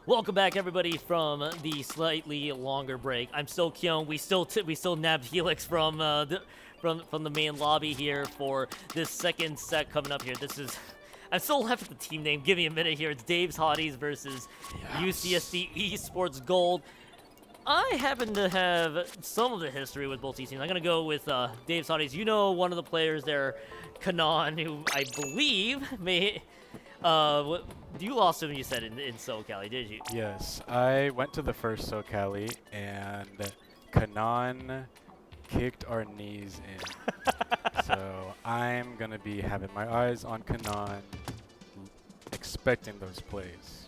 Welcome back, everybody, from the slightly longer break. I'm still Kyung. We still nabbed Helix from the main lobby here for this second set coming up here. I'm still left with the team name. Give me a minute here. It's Dave's Hotties versus UCSD Esports Gold. I happen to have some of the history with both these teams. I'm gonna go with Dave's Hotties. You know, one of the players there, Kanan, who I believe may. You lost him, you said, in SoCali, did you? Yes, I went to the first SoCali, and Kanan kicked our knees in. So I'm going to be having my eyes on Kanan, expecting those plays.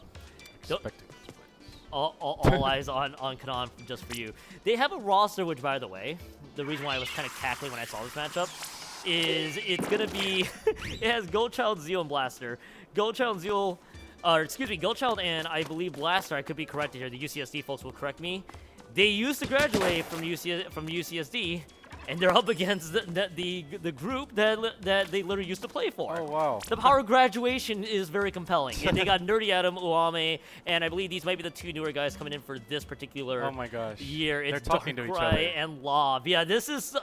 All eyes on Kanan just for you. They have a roster, which, by the way, the reason why I was kind of cackling when I saw this matchup is it's going to be, it has Goldchild, Zeal, and Blaster. Goldchild, Zeal, Goldchild and I believe Blaster, I could be corrected here, the UCSD folks will correct me. They used to graduate from UCSD, and they're up against the group that they literally used to play for. Oh, wow. The power of graduation is very compelling. And they got Nerdy Adam, Uame, and I believe these might be the two newer guys coming in for this particular oh my gosh. year. It's They're talking to each other. and Lob. Yeah, this is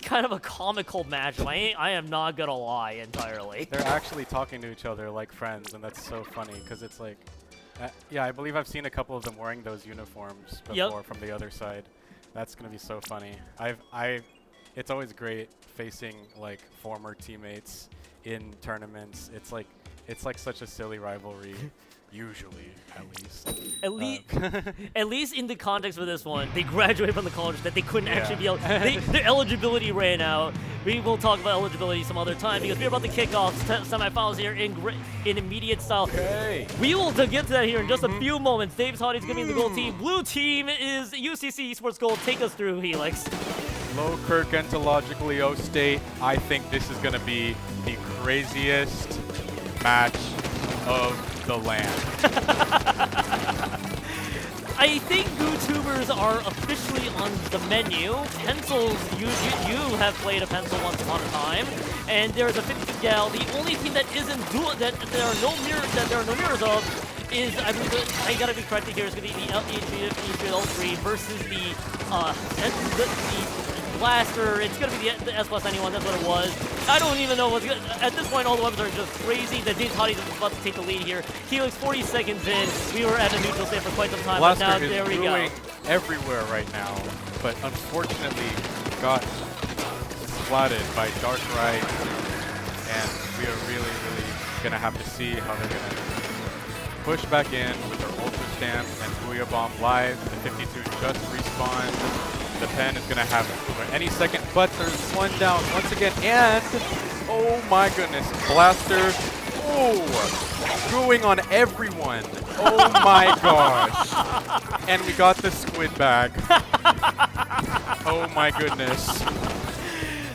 kind of a comical matchup. I am not gonna lie entirely. They're actually talking to each other like friends, and that's so funny because it's like, yeah, I believe I've seen a couple of them wearing those uniforms before from the other side. That's gonna be so funny. It's always great facing like former teammates in tournaments. It's like such a silly rivalry, usually At least in the context of this one, they graduated from the college that they couldn't actually be their eligibility ran out. We will talk about eligibility some other time because we're about to kick off semifinals here in immediate style. Okay. We will get to that here in just a few moments. Dave's Hotties gonna be in the gold team. Blue team is UCC Esports Gold. Take us through, Helix. Low Kirk Entologically O State. I think this is going to be the craziest match of the land. I think YouTubers are officially on the menu. Pencils, you have played a pencil once upon a time, and there's a 52 gal. The only team that isn't that there are no mirrors of is, I believe, I gotta be corrected here, is gonna be the L3 versus the Blaster. It's gonna be the S+91. That's what it was. I don't even know what's good. At this point, all the weapons are just crazy. The Dave's Hotties is about to take the lead here. Helix 40 seconds in. We were at a neutral state for quite some time, Blaster but now there we go. Everywhere right now, but unfortunately got splatted by Dark Ride, and we are really gonna have to see how they're gonna push back in with their Ultra Stamp and Booyah Bomb live. The 52 just respawned. The pen is going to have any second, but there's one down once again, and oh my goodness, Blaster, screwing on everyone. Oh my gosh. And we got the squid bag. Oh my goodness.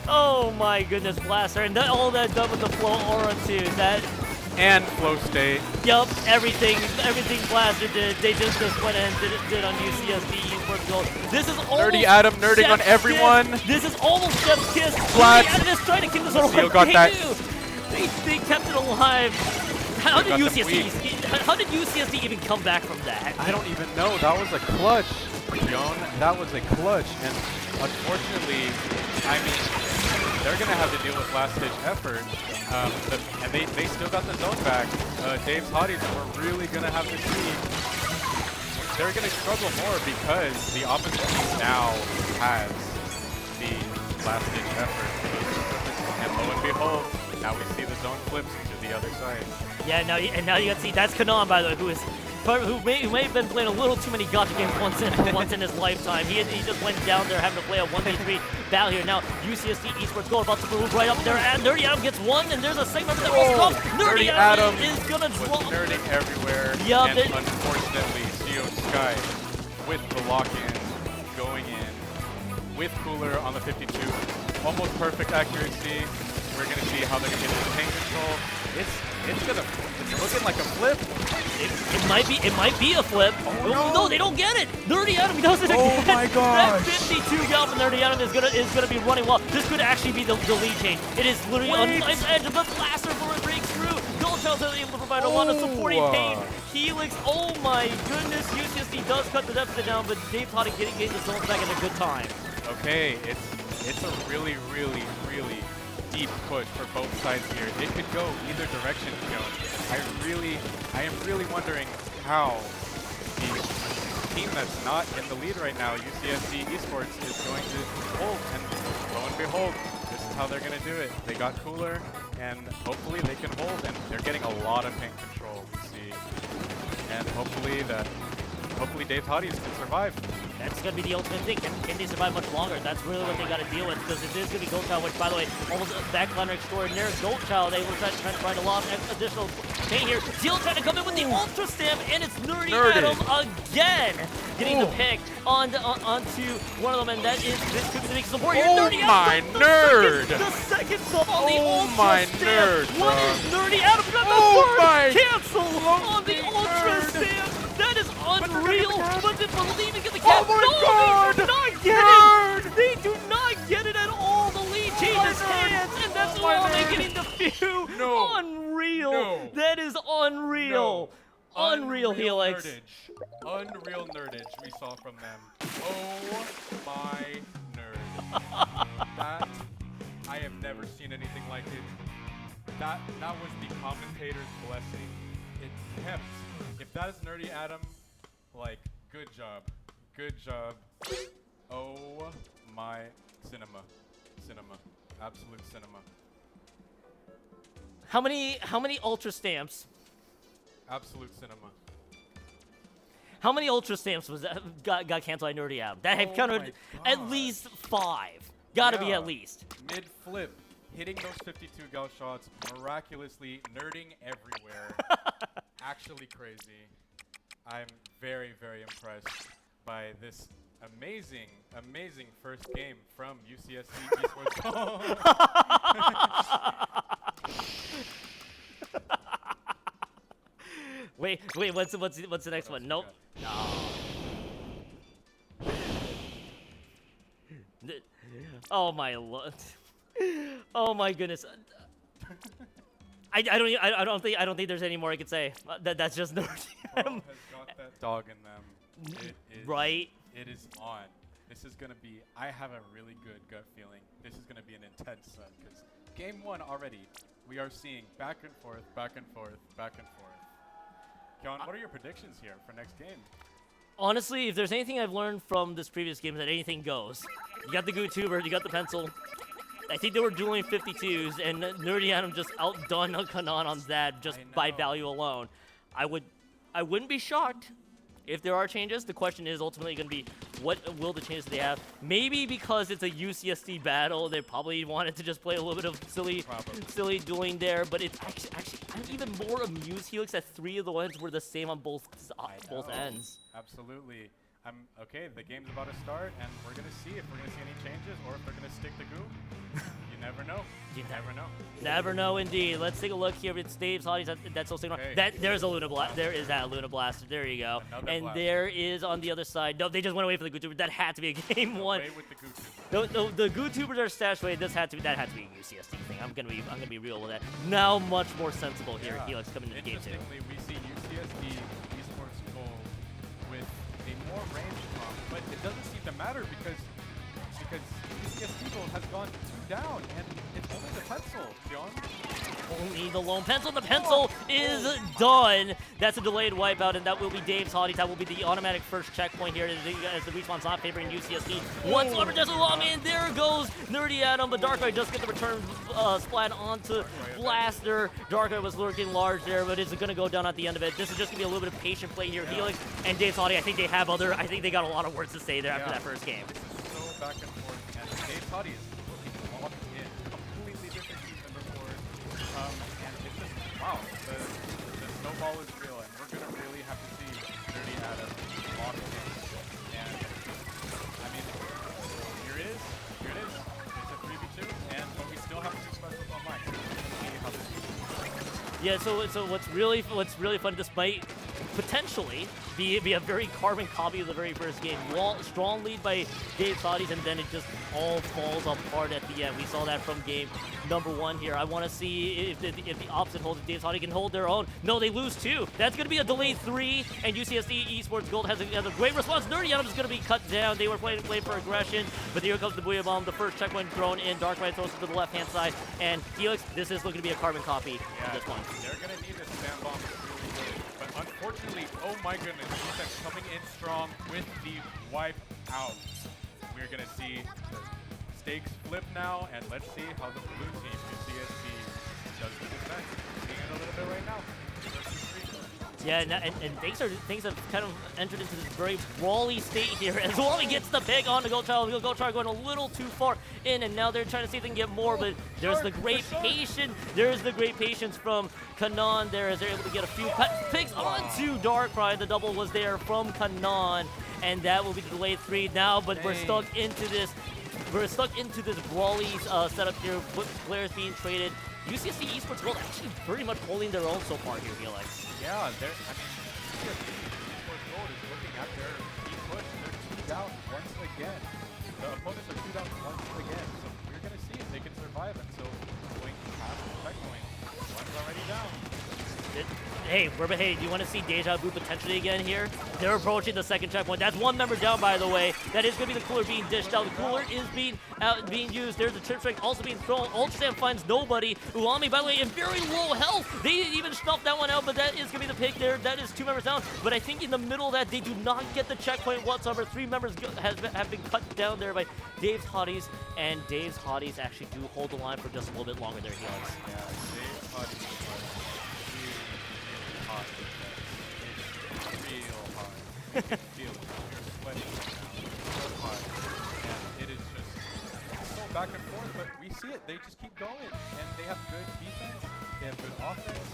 Oh my goodness, Blaster, and all that done with the flow aura too. And flow state. Yup, everything Blaster did, they just went and did on UCSD Esports Gold. This is almost Nerdy Adam nerding on everyone. This is almost Chef's Kiss. Flat. Nerdy Adam is trying to keep this alive. Seal got that. They kept it alive. How did UCSD even come back from that? I don't even know. That was a clutch, Joan. That was a clutch. And unfortunately, I mean, they're going to have to deal with last-ditch effort. And they still got the zone back. Dave's Hotties, we're really going to have to see. They're going to struggle more because the opposite team now has the last-ditch effort. And lo and behold, now we see the zone flips to the other side. Yeah, now you got to see, that's Kanan, by the way, who may have been playing a little too many gacha games once in his lifetime. He just went down there having to play a 1v3 battle here. Now UCSD Esports Gold about to move right up there, and Nerdy Adam gets one, and there's a segment that rolls off. Nerdy Adam is gonna drop. Nerding everywhere, yup, and unfortunately, Zeo Sky with the lock-in going in with Cooler on the 52. Almost perfect accuracy. We're gonna see how they're gonna get into paint control. It's looking like a flip. It might be a flip. Oh, no, they don't get it. Nerdy Adam does it again. Oh my gosh. That 52 gal from Nerdy Adam is gonna be running well. This could actually be the lead change. It is literally on the edge of the Blaster for a breakthrough. Child's able to provide a lot of supporting pain. Helix, oh my goodness, UCSD does cut the deficit down, but Dave Toddy getting the zones back at a good time. Okay, it's a really, really, really deep push for both sides here. It could go either direction, Joan. I am really wondering how the team that's not in the lead right now, UCSD Esports, is going to hold. And lo and behold, this is how they're going to do it. They got cooler, and hopefully they can hold. And they're getting a lot of paint control, we see. And hopefully Dave Toddies can survive. That's going to be the ultimate thing. Can they survive much longer? That's really what they got to deal with, because it is going to be Goldchild, which, by the way, almost a backliner extraordinaire. Goldchild able to try to find a lot of additional pain here. Teal trying to come in with the Ultra Stamp, and it's Nerdy Adam again getting the pick onto one of them, and that is this could be the big support here. Nerdy Adam, the second sub on the Ultra Stamp. What is Nerdy Adam got the first cancel on the Ultra Stamp? That is unreal, but they believe in the cap. Oh my God! They do not get it! They do not get it at all! The lead changes hands, and that's all they're getting the few! No! Unreal! No! That is unreal! No. Unreal, Helix! Unreal nerdage we saw from them. Oh my nerd. That, I have never seen anything like it. That was the commentator's blessing. It kept. If that is Nerdy Adam, like, good job. Good job. Oh my cinema. Absolute cinema. How many Ultra Stamps? Absolute cinema. How many Ultra Stamps was that got canceled by Nerdy Adam? That have counted at least 5. Gotta be at least. Mid-flip, hitting those 52 gal shots, miraculously nerding everywhere. Actually crazy. I'm very, very impressed by this amazing first game from UCSD Esports. Wait, what's the next one? Nope. No. Oh my lord. Oh my goodness. I don't think there's any more I could say. That's just Nerdy Adam. Has got that dog in them. It is, right? It is on. This is gonna be. I have a really good gut feeling. This is gonna be an intense set because game 1 already. We are seeing back and forth. John, what are your predictions here for next game? Honestly, if there's anything I've learned from this previous game, is that anything goes. You got the Gootuber, you got the pencil. I think they were dueling 52s, and Nerdy Adam just outdone Kanan on that just by value alone. I wouldn't be shocked if there are changes. The question is ultimately going to be, what will the changes they have? Maybe because it's a UCSD battle, they probably wanted to just play a little bit of silly dueling there. But it's actually, I'm even more amused, Helix, that 3 of the ones were the same on both ends. Absolutely. Okay, the game's about to start, and we're going to see if we're going to see any changes or if they're going to stick to goo. You never know. You never know. Never know, indeed. Let's take a look here. It's Dave's Hotties. That's still signal. Okay. There's a Luna Blast. There is that Luna Blaster. There you go. Another and blast. there is on the other side. No, they just went away for the Gootuber. That had to be a game 1. Away with the Gootuber. No, the Gootubers are stashed away. That had to be a UCSD thing. I'm gonna be real with that. Now much more sensible here. Helix coming into game 2. Interestingly, we see UCSD Esports goal with a more ranged comp, but it doesn't seem to matter because UCSD goal has gone 2 down, and it's only the pencil, John. Only the lone pencil. The pencil is done. That's a delayed wipeout, and that will be Dave's Hotties. That will be the automatic first checkpoint here as the respawn's not favoring UCSD. Once Leverage does along, and there goes Nerdy Adam, but Darkrai does get the return splat onto Blaster. Darkrai was lurking large there, but it's going to go down at the end of it. This is just going to be a little bit of patient play here. Helix and Dave's Hotties, I think they got a lot of words to say there after that first game. This is so back and forth, and Dave Toddy is looking locked in. Completely different team than before. And it's just, wow, the snowball is real, and we're going to really have to see Nerdy Adam locked in. And, I mean, here it is. It's a 3v2, but we still have to do specials online. See how this goes. Yeah, so what's really fun, despite potentially be a very carbon copy of the very first game. Strong lead by Dave's Hotties, and then it just all falls apart at the end. We saw that from game number 1 here. I want to see if the opposite holds, if Dave's Hottie can hold their own. No, they lose 2. That's going to be a delayed 3, and UCSD Esports Gold has a great response. Nerdy Adam is going to be cut down. They were playing for aggression, but here comes the Booyah Bomb. The first checkpoint thrown in. Darkrai throws it to the left-hand side, and Helix, this is looking to be a carbon copy of this one. They're going to need this spam bomb really good. But unfortunately, oh my goodness, defense coming in strong with the wipe out. We're going to see the stakes flip now, and let's see how the blue team, UCSD, does the defense. Seeing it a little bit right now. Yeah, and things have kind of entered into this very brawly state here as Wally gets the pick on the Goldchild. Goldchild going a little too far in, and now they're trying to see if they can get more, but there's the great patience. There's the great patience from Kanan there as they're able to get a few picks onto Darkrai. The double was there from Kanan, and that will be the delayed 3 now, but we're stuck into this. We're stuck into this brawly setup here with players being traded. UCSD Esports Gold actually pretty much holding their own so far here, Helix. Yeah, UCSD Esports Gold is looking at their deep push. They're 2 down once again. The opponents are 2 down once again. So we're going to see if they can survive until going past the checkpoint. One's already down. Hey, do you want to see Deja Vu potentially again here? They're approaching the second checkpoint. That's 1 member down, by the way. That is going to be the cooler being dished out. The cooler is being used. There's the trip strike also being thrown. Ultra Sand finds nobody. Uami, by the way, in very low health. They didn't even snuff that one out, but that is going to be the pick there. That is 2 members down. But I think in the middle of that, they do not get the checkpoint whatsoever. 3 members have been cut down there by Dave's Hotties, and Dave's Hotties actually do hold the line for just a little bit longer there, Helix. Yeah, Dave's Hotties hot. It's real hot. You can feel it. You're sweating right now. So hot. And it is just so back and forth, but we see it. They just keep going. And they have good defense. They have good offense.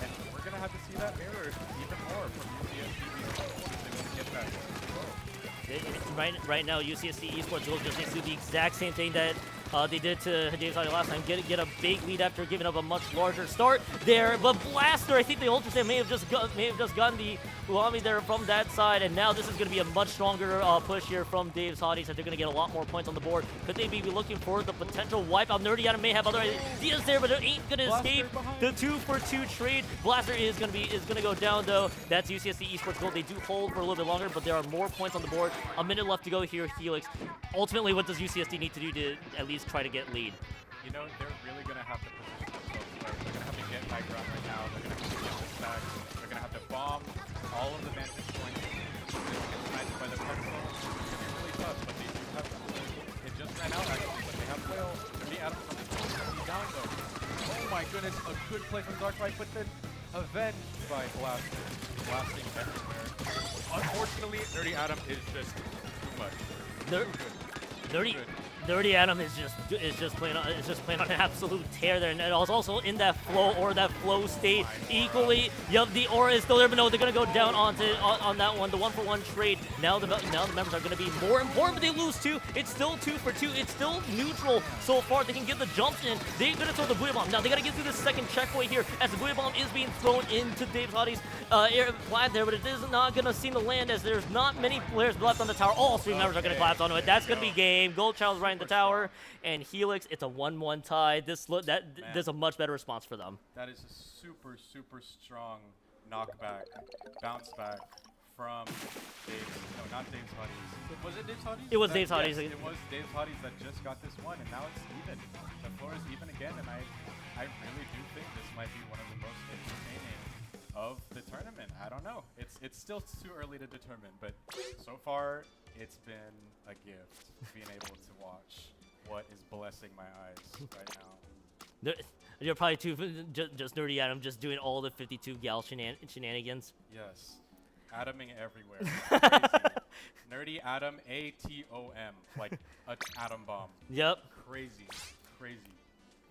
And we're going to have to see that mirrored even more from UCSD Esports if they want to get back to the goal. Right now, UCSD Esports Gold just needs to do the exact same thing that they did to Dave's Hottie last time. Get a big lead after giving up a much larger start there. But Blaster, I think the Ultra Saiyan may have just gotten the Uami there from that side, and now this is going to be a much stronger push here from Dave's Hotties, that they're going to get a lot more points on the board. Could they be looking for the potential wipeout? Nerdy Adam may have other ideas there, but it ain't going to escape the 2-for-2 trade. Blaster is going to go down though. That's UCSD Esports Gold. They do hold for a little bit longer, but there are more points on the board. A minute left to go here, Helix. Ultimately, what does UCSD need to do to at least try to get lead? You know, they're really going to have to position themselves right. They're going to have to get high ground right now. They're going to have to get this back. They're going to have to bomb all of the vantage points. They're going to get sniped by the pencil. It's going to be really tough, but they do have to. It just ran out, actually, but they have Whale. The Adam from the team is down, though. Oh my goodness, a good play from Darkrai, but then avenged by Blaster. Blasting everywhere. Unfortunately, Nerdy Adam is just too much. Nerdy Adam is just playing on an absolute tear there, and it was also in that flow state equally. Yup, the aura is still there, but no, they're gonna go down on that one, the 1-for-1 trade. Now the members are gonna be more important, but they lose 2. It's still 2-for-2. It's still neutral so far. They can get the jumps in. They're gonna throw the Booyah Bomb. Now they gotta get through the second checkpoint here as the Booyah Bomb is being thrown into Dave's Hottie's air flat there, but it is not gonna seem to land as there's not many players left on the tower. All 3 members are gonna collapse onto it. That's gonna be game. Goldchild's right in the tower, and Helix, it's a 1-1 tie. There's a much better response for them. That is a super, super strong knockback, bounce back from Dave's, no, not Dave's Hotties. Was it Dave's Hotties? It was Dave's Hotties. Yes, it was Dave's Hotties that just got this one, and now it's even. The floor is even again, and I really do think this might be one of the most entertaining of the tournament. I don't know. It's still too early to determine, but so far it's been a gift being able to watch what is blessing my eyes right now. You're probably just Nerdy Adam just doing all the 52 gal shenanigans. Yes. Adaming everywhere. Crazy. Nerdy Adam, ATOM, like an atom bomb. Yep. Crazy.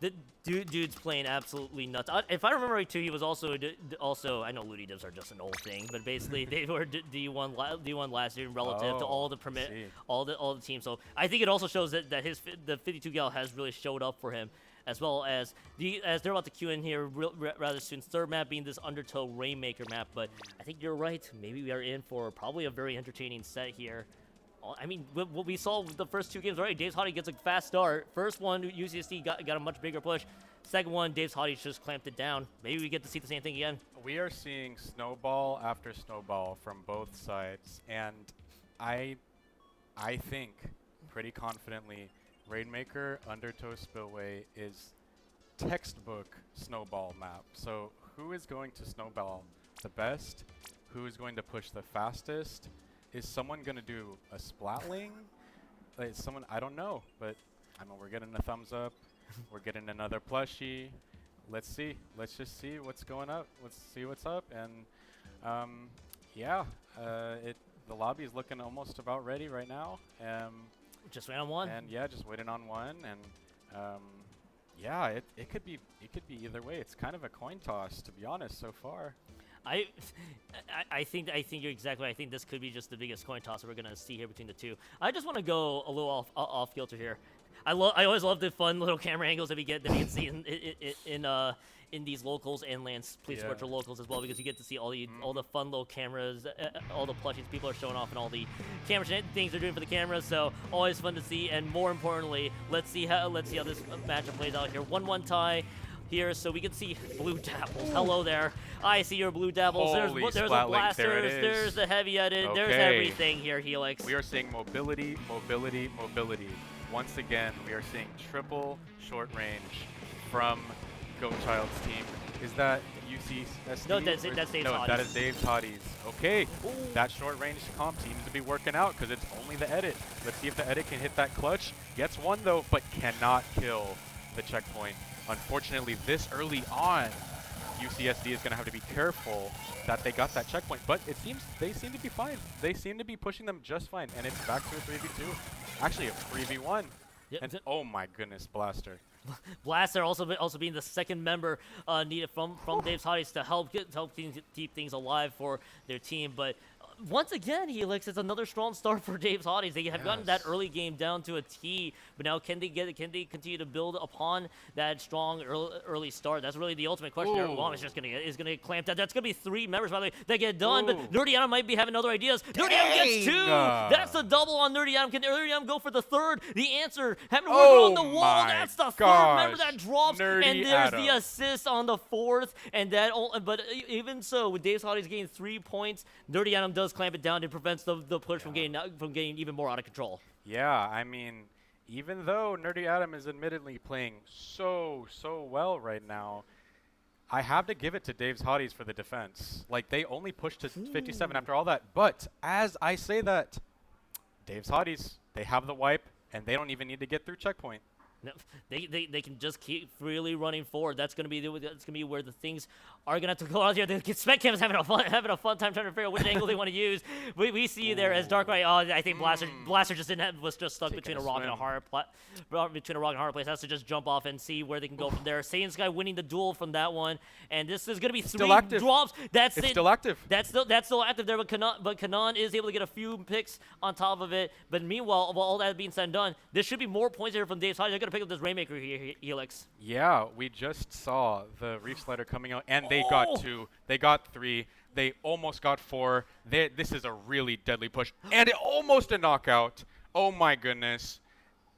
The dude's playing absolutely nuts. If I remember right, too, he was also I know Ludi Divs are just an old thing, but basically they were D1 last year relative to all the teams. So I think it also shows that the 52 gal has really showed up for him. as well as as they're about to queue in here rather soon. Third map being this Undertow Rainmaker map, but I think you're right. Maybe we are in for probably a very entertaining set here. I mean, what we saw with the first 2 games already, Dave's Hottie gets a fast start. First one, UCSD got a much bigger push. Second one, Dave's Hottie just clamped it down. Maybe we get to see the same thing again. We are seeing snowball after snowball from both sides, and I think pretty confidently Rainmaker Undertow Spillway is textbook snowball map. So who is going to snowball the best? Who is going to push the fastest? Is someone going to do a splatling? Like someone, I don't know, but I mean, we're getting a thumbs up. We're getting another plushie. Let's see. Let's just see what's going up. Let's see what's up. And yeah, the lobby is looking almost about ready right now. Just wait on one. And yeah, just waiting on one. And yeah, it could be either way. It's kind of a coin toss, to be honest, so far. I think you're exactly right. I think this could be just the biggest coin toss that we're gonna see here between the two. I just want to go a little off kilter here. I always love the fun little camera angles that we get see in these locals and Lance Police Virtual locals as well, because you get to see all the fun little cameras, all the plushies people are showing off, and all the camera things they're doing for the cameras. So always fun to see, and more importantly, let's see how this matchup plays out here. 1-1 tie here, so we can see Blue Dapples. Hello there. I see your Blue Dapples. There's a blaster. There's the heavy edit. Okay. There's everything here, Helix. We are seeing mobility, mobility, mobility. Once again, we are seeing triple short range from Goatchild's team. Is that UCSD? No, that's Dave's Hotties. No, that is Dave's Hotties. Okay, that short range comp seems to be working out because it's only the edit. Let's see if the edit can hit that clutch. Gets one though, but cannot kill the checkpoint. Unfortunately, this early on, UCSD is going to have to be careful that they got that checkpoint. But it seems they seem to be fine. They seem to be pushing them just fine, and it's back to a 3v2. Actually, a 3v1. Yep. And oh my goodness, Blaster. Blaster also being the second member needed from Dave's Hotties to help keep things alive for their team. But once again, Helix, it's another strong start for Dave's Hotties. They have gotten that early game down to a T, but now can they continue to build upon that strong early start? That's really the ultimate question. Long is just gonna get clamped out. That's gonna be 3 members, by the way, that get done. But Nerdy Adam might be having other ideas. Nerdy Adam gets 2. That's the double on Nerdy Adam. Can Nerdy Adam go for the third? The answer having to work on the wall. That's the third member that drops, Nerdy and there's Adam. the assist on the 4th. And that, but even so, with Dave's Hotties getting 3 points, Nerdy Adam does clamp it down and prevents the push from getting even more out of control. Yeah, I mean, even though Nerdy Adam is admittedly playing so well right now, I have to give it to Dave's Hotties for the defense. Like, they only pushed to 57 after all that. But as I say that, Dave's Hotties, they have the wipe, and they don't even need to get through checkpoint. No, they can just keep freely running forward. That's gonna be where the things are gonna have to go out here. The Spec Cam is having a fun time trying to figure out which angle they want to use. We see you there as Dark Right. Oh, I think Blaster just was just stuck between a rock and a hard place. Has to just jump off and see where they can go from there. Saiyan Sky winning the duel from that one, and this is gonna be 3 drops. That's it. Still active. That's still active there, but Kanan is able to get a few picks on top of it. But meanwhile, while all that being said and done, there should be more points here from Dave's Hotties. They're gonna pick up this Rainmaker here, Helix. Yeah, we just saw the Reef Slider coming out, and they got 2. They got 3. They almost got 4. This is a really deadly push, and almost a knockout. Oh my goodness.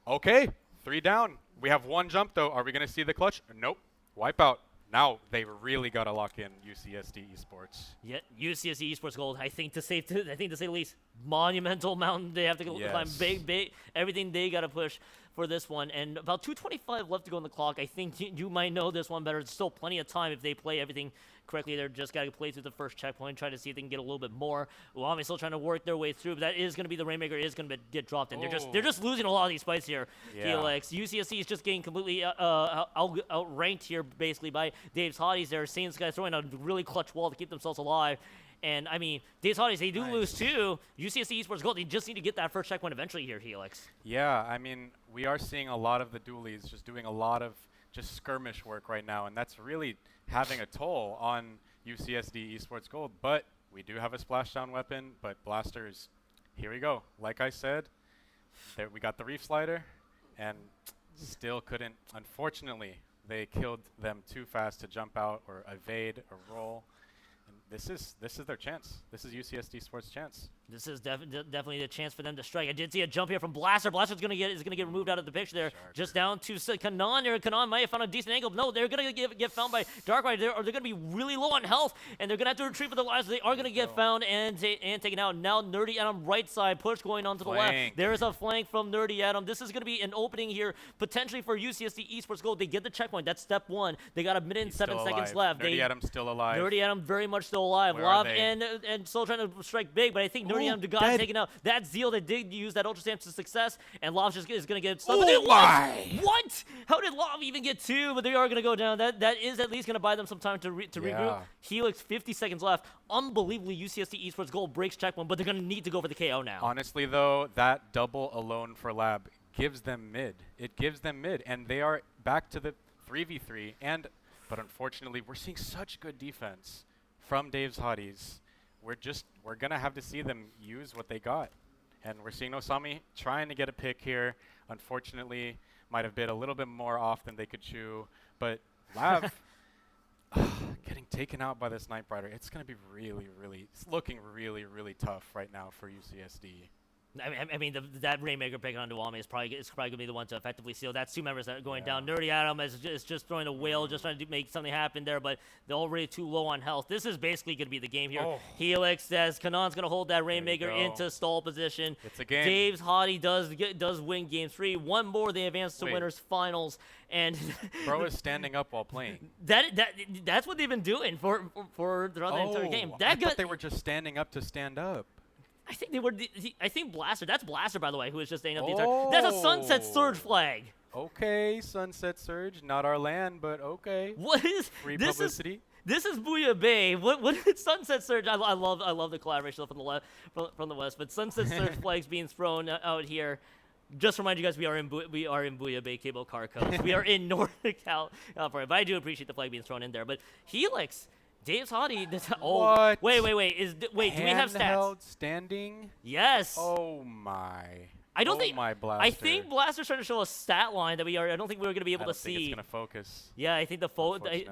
Okay, 3 down. We have 1 jump though. Are we gonna see the clutch? Nope. Wipeout. Now they really gotta lock in UCSD Esports. Yeah, UCSD Esports Gold. I think to say the least, monumental mountain they have to climb. Big, everything they gotta push for this one. And about 2:25 left to go on the clock. I think you might know this one better. There's still plenty of time if they play everything correctly. They're just got to play through the first checkpoint, try to see if they can get a little bit more. Uami still trying to work their way through, but that is going to be the Rainmaker is going to get dropped, and they're just losing a lot of these fights here. Felix, UCSC is just getting completely outranked here, basically by Dave's Hotties. They're seeing this guy throwing a really clutch wall to keep themselves alive. And, I mean, Dave's Hotties, they do lose too. UCSC Esports Gold, they just need to get that first checkpoint eventually here, Helix. Yeah, I mean, we are seeing a lot of the dualies just doing a lot of just skirmish work right now, and that's really having a toll on UCSD Esports Gold. But we do have a splashdown weapon, but Blasters, here we go. Like I said, there we got the Reef Slider, and still couldn't. Unfortunately, they killed them too fast to jump out or evade or roll. And this is their chance. This is UCSD Sports' chance. This is definitely the chance for them to strike. I did see a jump here from Blaster. Blaster's gonna get removed out of the picture there. Shark. Just down to Kanan there. Kanan might have found a decent angle. No, they're gonna get found by Darkrai. They're gonna be really low on health, and they're gonna have to retreat for their lives. They are gonna get found and taken out. Now Nerdy Adam right side push going on to the left. There is a flank from Nerdy Adam. This is gonna be an opening here potentially for UCSD Esports Gold. They get the checkpoint. That's step 1. They got a minute and 7 seconds left. Nerdy Adam's still alive. Nerdy Adam very much still alive. Where Lav are they? and still trying to strike big, but I think Nerdy Adam got taken out. That Zeal that did use that Ultra Stamp to success, and Lav just is going to get stuck. Oh my! What? How did Lav even get 2? But they are going to go down. That is at least going to buy them some time to regroup. Helix, 50 seconds left. Unbelievably, UCSD Esports Gold breaks checkpoint, but they're going to need to go for the KO now. Honestly, though, that double alone for Lab gives them mid. It gives them mid, and they are back to the 3v3. But unfortunately, we're seeing such good defense from Dave's Hotties. We're gonna have to see them use what they got, and we're seeing Osami trying to get a pick here. Unfortunately, might have bit a little bit more off than they could chew, but Lav getting taken out by this Night Rider. It's gonna be it's looking really tough right now for UCSD. I mean, that Rainmaker pick on Duwami is probably going to be the one to effectively seal. That's 2 members that are going down. Nerdy Adam is just throwing a whale, just trying to make something happen there, but they're already too low on health. This is basically going to be the game here. Helix says Kanan's going to hold that Rainmaker into stall position. It's a game. Dave's Hottie does win game 3. One more, they advance to winners finals. And Bro is standing up while playing. That's what they've been doing for throughout the entire game. I thought they were just standing up to stand up. I think they were. I think Blaster. That's Blaster, by the way, who is just staying up the entire. That's a Sunset Surge flag. Okay, Sunset Surge, not our land, but okay. What is free publicity? This is Booyah Bay. What is Sunset Surge? I love the collaboration from the left, from the west. But Sunset Surge flags being thrown out here. Just remind you guys, we are in Booyah Bay Cable Car Coast. We are in Northern California. But I do appreciate the flag being thrown in there. But Helix. Dave's Hottie. What? Wait. Do we have stats? Handheld standing? Yes. Oh my. I don't think. My Blaster. I think Blaster's trying to show a stat line that I don't think we were going to be able to see. I don't think it's going to focus. Yeah, I think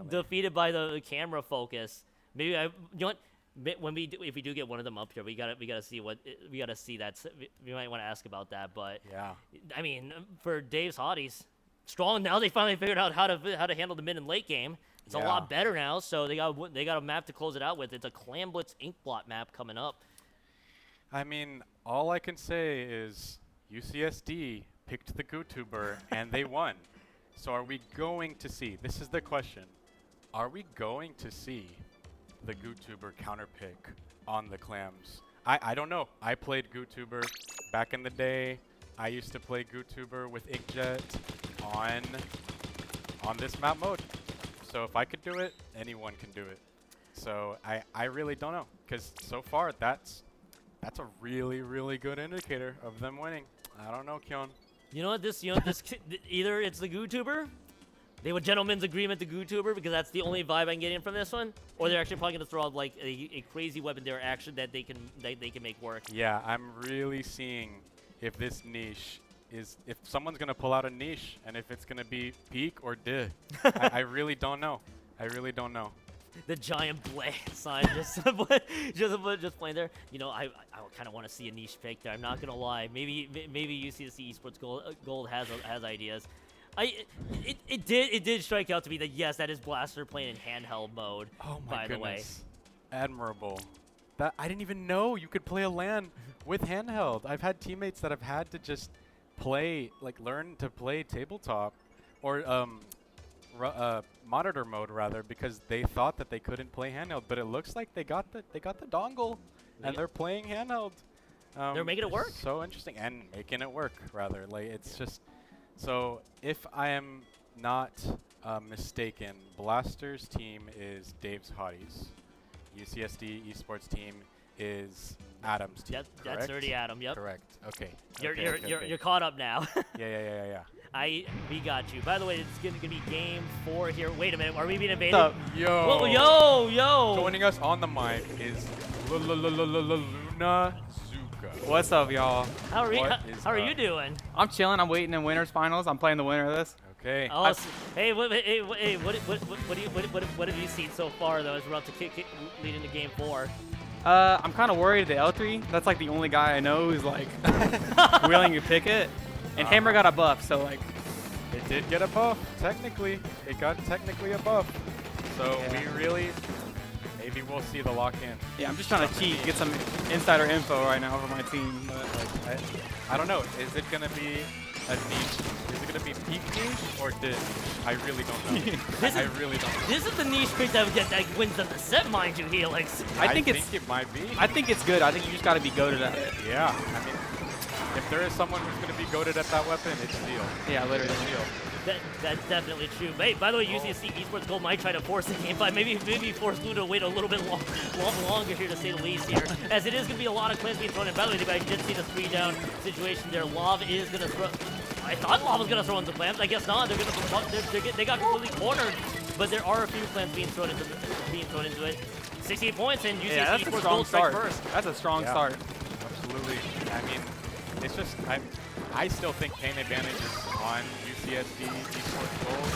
defeated by the camera focus. Maybe you know what? If we do get one of them up here, we gotta see that. We might want to ask about that. But yeah, I mean, for Dave's Hotties, strong now. They finally figured out how to handle the mid and late game. It's a lot better now, so they got a map to close it out with. It's a Clam Blitz Inkblot map coming up. I mean, all I can say is UCSD picked the GooTuber and they won. So are we going to see? This is the question. Are we going to see the GooTuber counterpick on the Clams? I don't know. I played GooTuber back in the day. I used to play GooTuber with Inkjet on this map mode. So if I could do it, anyone can do it. So I really don't know, because so far that's a really good indicator of them winning. I don't know, Kyon. You know what? This either it's the GooTuber, they have a gentleman's agreement to GooTuber because that's the only vibe I can get in from this one, or they're actually probably gonna throw out like a crazy weapon there action that they can make work. Yeah, I'm really seeing if this niche is, if someone's going to pull out a niche, and if it's going to be peak or duh. I really don't know. I really don't know. The giant blade sign just playing there. You know, I kind of want to see a niche pick there. I'm not going to lie. Maybe UCSD Esports Gold has ideas. It did strike out to me that, yes, that is Blaster playing in handheld mode, oh my by the way. Admirable. That I didn't even know you could play a LAN with handheld. I've had teammates that have had to just learn to play tabletop or monitor mode rather, because they thought that they couldn't play handheld, but it looks like they got the dongle and they're playing handheld. They're making it work. So interesting, and making it work rather. Like, it's just, so if I am not mistaken, Blaster's team is Dave's Hotties. UCSD Esports team is Adam's team. Yep, that's already Adam. Yep. Correct. Okay. You're caught up now. Yeah. We got you. By the way, it's gonna be game 4 here. Wait a minute, are we being invaded? What's up? Yo. Whoa, yo. Joining us on the mic is Luna Zuka. What's up, y'all? How are you? What How, is how are up? you doing? I'm chilling. I'm waiting in winners finals. I'm playing the winner of this. Okay. Oh, hey, what have you seen so far though? As we're about to lead into game 4. I'm kind of worried the L3. That's like the only guy I know who's like willing to pick it. And Hammer got a buff, so like. It did get a buff, technically. It got technically a buff. So Yeah. we really, maybe we'll see the lock-in. Yeah, I'm just trying to cheat, get some insider info right now for my team. But Like, I don't know. Is it gonna be a niche? Is it gonna be peak niche or dish? I really don't know. This I is- really don't know. This is the niche pick that wins them the set, mind you, Helix. I think it might be. I think it's good. I think you just got to be goated at it. Yeah. I mean, if there is someone who's gonna be goated at that weapon, it's Zeal. Yeah, literally. It's Zeal. That's definitely true. Hey, by the way, UCSC Esports Gold might try to force the game 5. Maybe force Blue to wait a little bit longer here, to say the least here. As it is going to be a lot of clans being thrown in. By the way, I did see the 3-down situation there. Lav is going to throw... I thought Lav was going to throw in the clans. I guess not. They got completely cornered. But there are a few clans being thrown into it. 68 points, and UCSC Yeah, that's a Esports strong Gold strike start. first. That's a strong Yeah. start. Absolutely. I mean, it's just I still think pain advantage is on UCSD Esports Gold.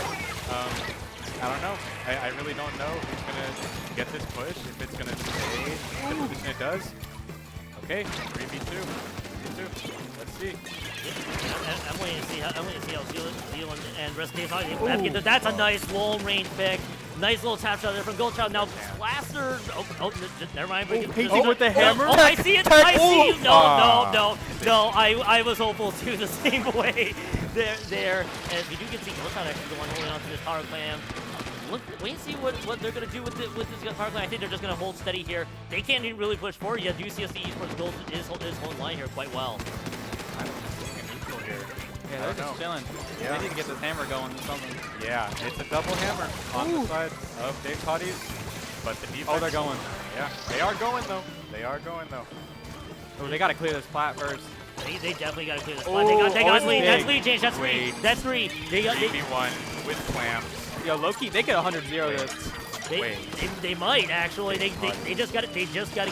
I don't know. I really don't know who's gonna get this push. If it's gonna stay the position it does. Okay, 3v2. 3v2. Let's see. I'm waiting to see how Zealand and rest of the That's a nice long range pick. Nice little tap shot there from Goldchild. Now Blaster. Never mind. Paging with the hammer? Oh, I see it. I see you. Ah. No. I was hopeful too the same way. There. And we do get to see Goldchild actually go on holding on to this power clam. Wait and see what they're gonna do with this power clam. I think they're just gonna hold steady here. They can't even really push forward yet. UCSD Esports Gold is holding line here quite well. I'm seeing a neutral here. Yeah, I they're don't just know. chilling. Yeah. They need to get this hammer going or something. Yeah, it's a double hammer on the side of Dave Hotties. But the defense. Oh, they're going. Yeah, they are going though. They are going though. Oh, they got to clear this plat first. They definitely got to clear this Oh, spot. They got oh, lead. big. That's lead change. That's three. Wait. That's three. They 3v1 with clamps. Yo, Loki, they get 100-0 this. they might actually. They just got to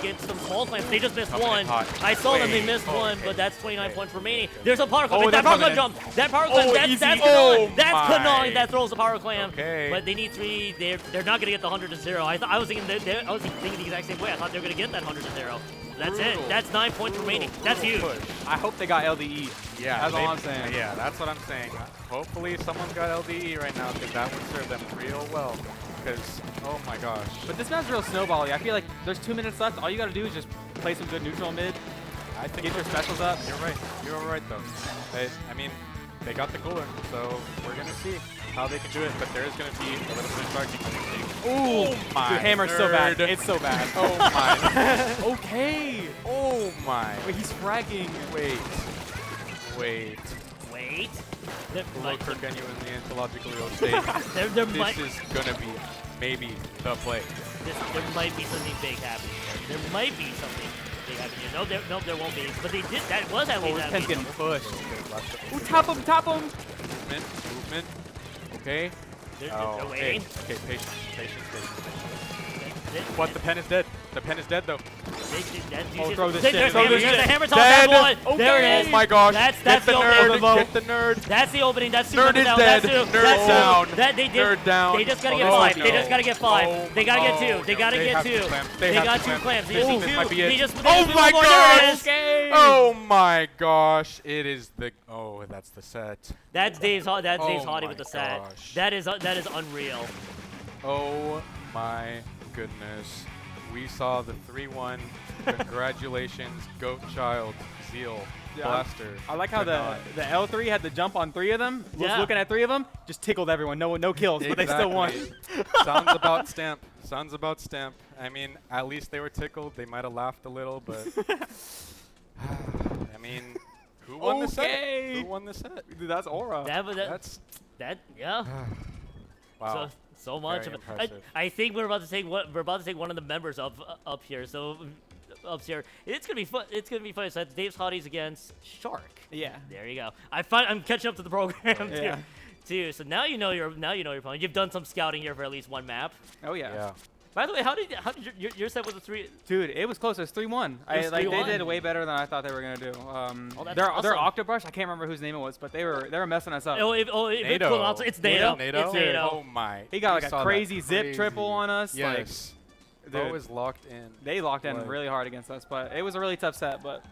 get some small clamps. They just missed Coming in one. hot. I saw them. They Wait. missed one, Okay. but that's 29 Okay. points remaining. There's a power clamp. Oh, That they're power clamp coming jump. That power clamp. That's easy. Kanai. Oh That's my. Kanai that throws the power clamp. Okay. But they need 3. They're not gonna get the 100-0. I was thinking the exact same way. I thought they were gonna get that 100-0. That's Brutal. it. That's 9 points remaining. That's huge. Push. I hope they got LDE. Yeah, That's all I'm saying. Yeah, that's what I'm saying. Hopefully someone's got LDE right now because that would serve them real well. Because, oh my gosh. But this map's real snowbally. I feel like there's 2 minutes left. All you got to do is just play some good neutral mid. I think Get your specials up. You're right. You're right though. I mean, they got the cooler, so we're gonna see how they can do it. But there is gonna be a little bit of charging. Ooh, my dude, hammer's so bad. nerd. It's so bad. Oh my. Okay. Oh my. Wait, he's fragging. Wait. Wait. Look for genuinely anthological real estate. There This might is gonna be maybe the play. there might be something big happening there. There might be something big happening here. No, there won't be. But they did. That was at Oh, least this that pen's lead. getting pushed. Okay, Ooh, top him, top him. movement. Okay. They're Oh, waiting. okay, patience. They- What? The pen is dead. The pen is dead though. Oh, throw this There's shit, the throw hammer, this here's the shit. hammer toss. Dead. That's one. There it is. Oh my gosh. That's Get the the opening. nerd. Get the nerd. That's the opening. That's two Nerd numbers is down. dead. That's two. Nerd That's down. two. That they did. Nerd down. They just gotta Oh, get no. 5. They just gotta get 5. Oh, They gotta get oh, 2. They gotta they get have 2. two clamps. They They got have 2 two clamps. They clamps. just This need might 2. be it. They just Oh need my one more. There it is. Okay. Oh my gosh. It is the. Oh, that's the set. That's Dave's Oh hottie my with the set. gosh. That is unreal. Oh my goodness. We saw the 3-1. Congratulations, Goat Child, Zeal, Yeah, Blaster. I like how the L3 had to jump on 3 of them. Was Yeah. looking at 3 of them, just tickled everyone. No kills, but they still won. Sounds about stamp. Sounds about stamp. I mean, at least they were tickled. They might have laughed a little, but I mean, who won the set? Okay. Who won the set? Dude, that's aura. That's Yeah. wow. So much Very of it. impressive. I think we're about to take one of the members up here. So up here, it's gonna be fun. It's gonna be fun. So that's Dave's Hotties against Shark. Yeah. There you go. I'm catching up to the program Yeah. too. So now you know your opponent. You've done some scouting here for at least one map. Oh yeah. Yeah. By the way, how did your set was a 3? Dude, it was close. It was 3-1. was They 3-1. did way better than I thought they were gonna do. that's Their awesome. Octobrush, I can't remember whose name it was, but they were messing us up. If NATO. it's NATO. NATO? It's NATO. Oh my. He got We like saw a that crazy zip triple on us. Yes. Like, Bo dude, is locked in. they locked in Blood. really hard against us, but it was a really tough set. But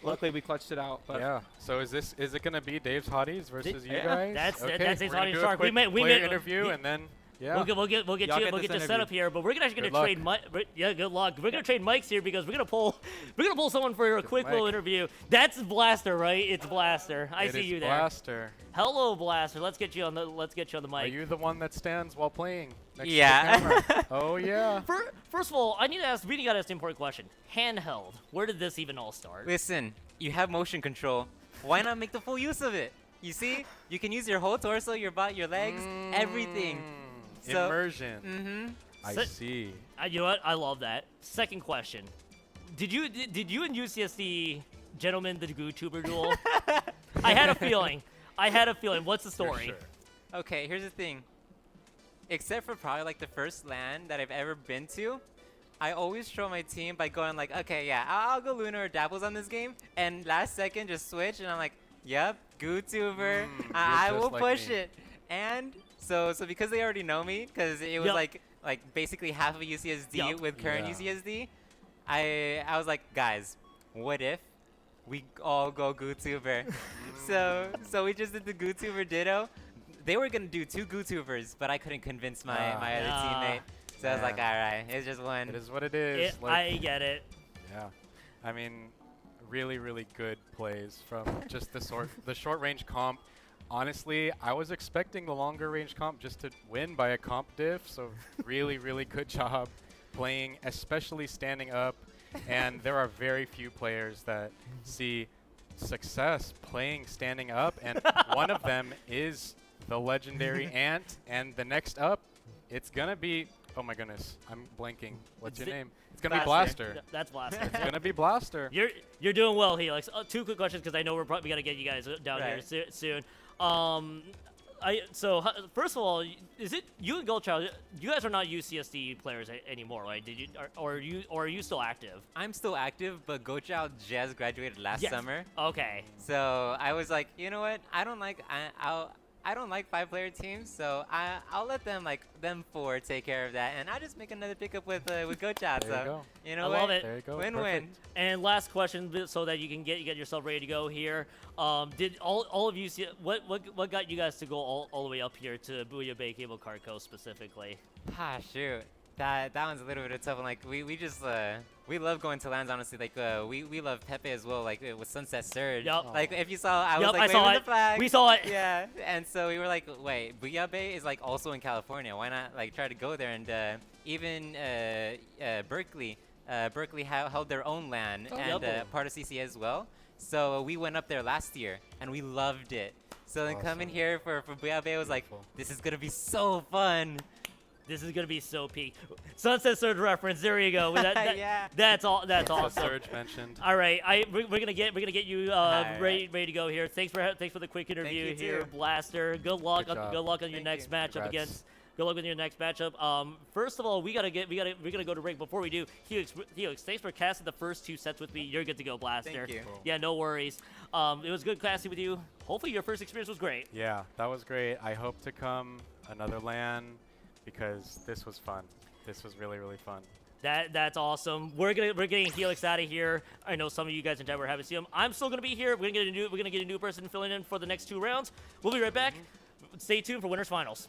luckily we clutched it out. But Yeah. So is it gonna be Dave's Hotties versus you Yeah. guys? That's okay. Dave's We're gonna Hotties do a Shark. We quick made player interview and then yeah. We'll get Y'all you get this set interview. up here, but we're actually Good gonna luck. trade yeah, good luck. We're gonna trade mics here because we're gonna pull someone for a quick little mic. interview. That's Blaster, right? It's Blaster. I It see is you there. Blaster. Hello, Blaster. Let's get you on the Are mic. you the one that stands while playing next Yeah. to the camera? Oh yeah. First of all, I need to ask. Really got to ask an important question. Handheld. Where did this even all start? Listen, you have motion control. Why not make the full use of it? You see, you can use your whole torso, your butt, your legs, everything. So- Immersion. Mm-hmm. I So- see. You know what? I love that. Second question. Did you and UCSD gentlemen the GooTuber duel? I had a feeling. What's the story? Sure. Okay, here's the thing. Except for probably like the first LAN that I've ever been to, I always show my team by going like, okay, yeah, I'll go Luna or Dabbles on this game, and last second just switch, and I'm like, yep, GooTuber, I you're will just like push me. it. And so because they already know me, because it was Yep. like basically half of UCSD Yup. with current Yeah. UCSD, I was like, guys, what if we all go GooTuber? so we just did the GooTuber Ditto. They were gonna do 2 GooTubers, but I couldn't convince my other teammate. So I was like, all right, it's just one. It is what it is. I get it. Yeah. I mean, really, really good plays from just the short range comp. Honestly, I was expecting the longer range comp just to win by a comp diff. So really, really good job playing, especially standing up. And there are very few players that see success playing standing up, and one of them is the legendary Ant, and the next up, it's gonna be, oh my goodness, I'm blanking. What's your name? It's gonna be Blaster. That's Blaster. It's gonna be Blaster. You're doing well, Helix. 2 quick questions because I know we're probably gonna get you guys down Right. here soon. First of all, is it you and Goldchild? You guys are not UCSD players anymore, right? Did you or are you still active? I'm still active, but Gochow just graduated last Yes. summer. Okay. So I was like, you know what? I don't like 5-player teams, so I'll let them them 4 take care of that, and I'll just make another pickup with Gochow. There So you go. you know I what? love it. There you go. Win-win. Perfect. And last question, so that you can get yourself ready to go here. Did all of you see what got you guys to go all the way up here to Booyah Bay Cable Car Co. specifically? Ah, shoot. That one's a little bit of a tough one. Like we just we love going to lands, honestly. Like we love Pepe as well. Like with Sunset Surge. Yup. Like if you saw, I was Yup, like I saw waving it. the flag. We saw it. Yeah. And so we were like, wait, Booyah Bay is like also in California. Why not like try to go there? And even Berkeley held their own LAN and Yup. part of CC as well. So we went up there last year and we loved it. So then coming Awesome. here for Booyah Bay was like, Beautiful. this is gonna be so fun. This is gonna be so peak. Sunset Surge reference. There you go. Yeah. That's all. That's That's awesome. Surge mentioned. All right, we're gonna get you Alright. ready to go here. Thanks for the quick interview you here, too. Blaster. Good luck. Good job. Good luck on your Thank next you. matchup Congrats. against. Good luck with your next matchup. First of all, we're gonna go to break. Before we do, Helix, thanks for casting the first 2 sets with me. You're good to go, Blaster. Thank you. Yeah, no worries. It was good casting with you. Hopefully, your first experience was great. Yeah, that was great. I hope to come another LAN because this was fun. This was really, really fun. That's awesome. We're getting Helix out of here. I know some of you guys in chat were happy to see him. I'm still gonna be here. We're gonna get a new person filling in for the next 2 rounds. We'll be right back. Stay tuned for winners finals.